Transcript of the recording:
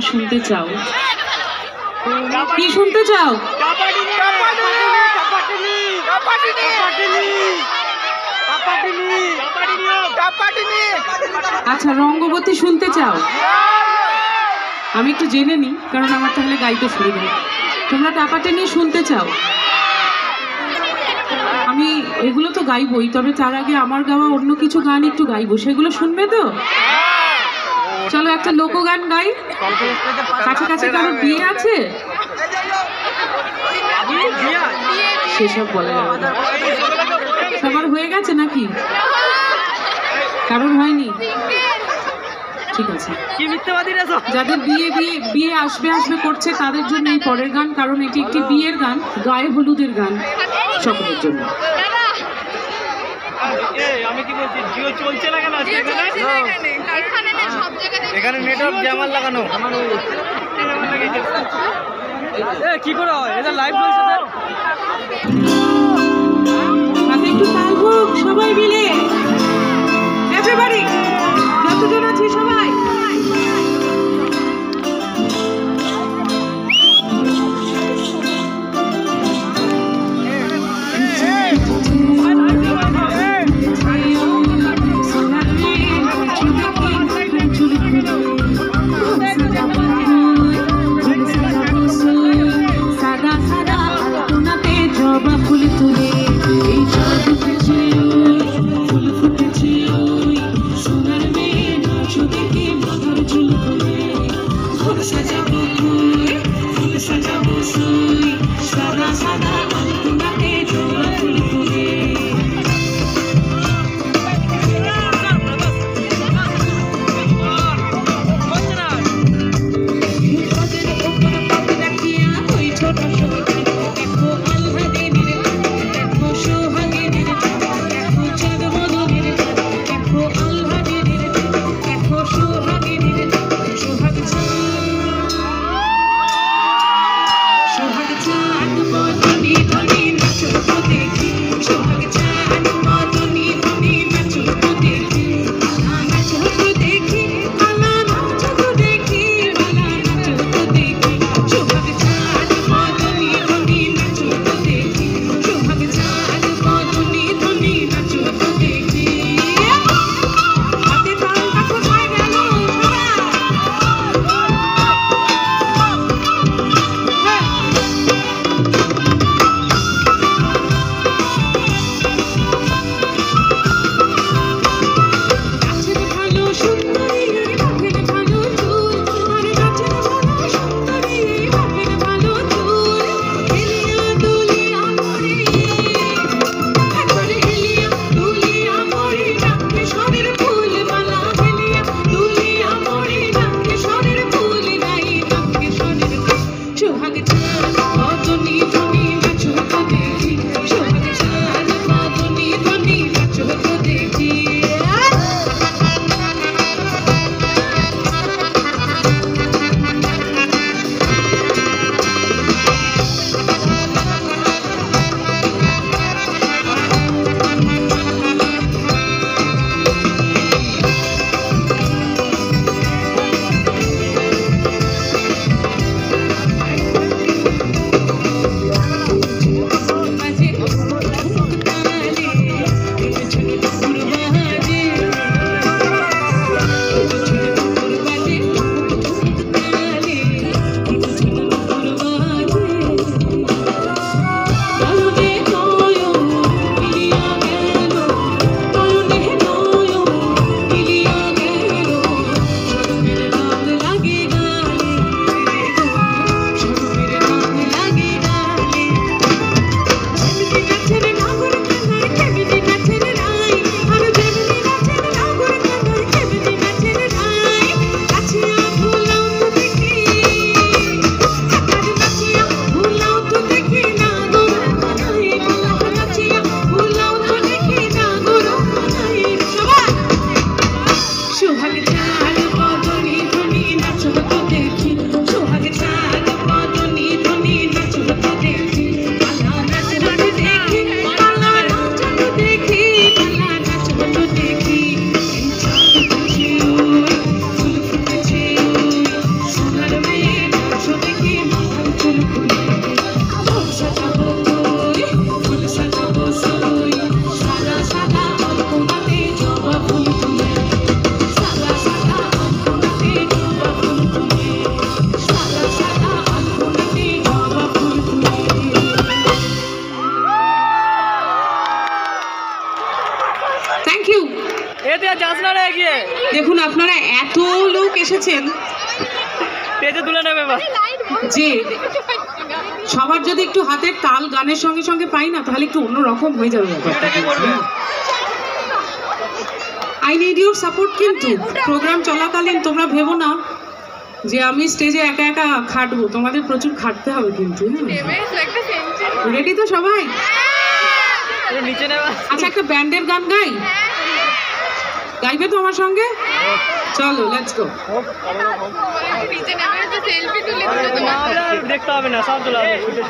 শুনতে চাও? কি শুনতে চাও? আচ্ছা, রঙ্গবতী শুনতে চাও? আমি একটু জেনে নিই, কারণ আমার তাহলে গাইতে সুবিধা। তোমরা টাপাটেনি শুনতে চাও? আমি এগুলো তো গাইবই, তবে তার আগে আমার গাওয়া অন্য কিছু গান একটু গাইবো, সেগুলো শুনবে তো? চলো একটা লোকগান গাই। কাছাকাছি কারো বিয়ে আছে? সেসব বলে সবার হয়ে গেছে নাকি? কারণ হয়নি? ঠিক আছে, যাদের বিয়ে বিয়ে বিয়ে আসবে আসবে করছে তাদের জন্য এই পরের গান, কারণ এটি একটি বিয়ের গান, গায়ে হলুদের গান সকলের জন্য। আমি কি বলছি, জিও চলছে না কেন এখানে? নেটওয়ার্ক জ্যামার লাগানো কি করে হয়? এটা লাইভ বলছে না। একটু তাল হোক সবাই মিলে, এভরিবডি, যতজন আছি সবাই। দেখুন আপনারা এত লোক এসেছেন পেজে তুলে নেবে বা যে সবার যদি একটু হাতের তাল গানের সঙ্গে সঙ্গে পাই না তাহলে একটু অন্যরকম হয়ে যাবে ব্যাপারটা। I need your support. কিন্তু প্রোগ্রাম চলাকালীন তোমরা ভেবো না যে আমি স্টেজে একা একা খাটবো, তোমাদের প্রচুর খাটতে হবে কিন্তু। রেডি তো সবাই? নিচে নেবে। আচ্ছা একটা ব্যান্ডের গান গাই, গাইবে তো আমার সঙ্গে? চলো লেটস গো। দেখতে হবে না, সব চলে আসবে।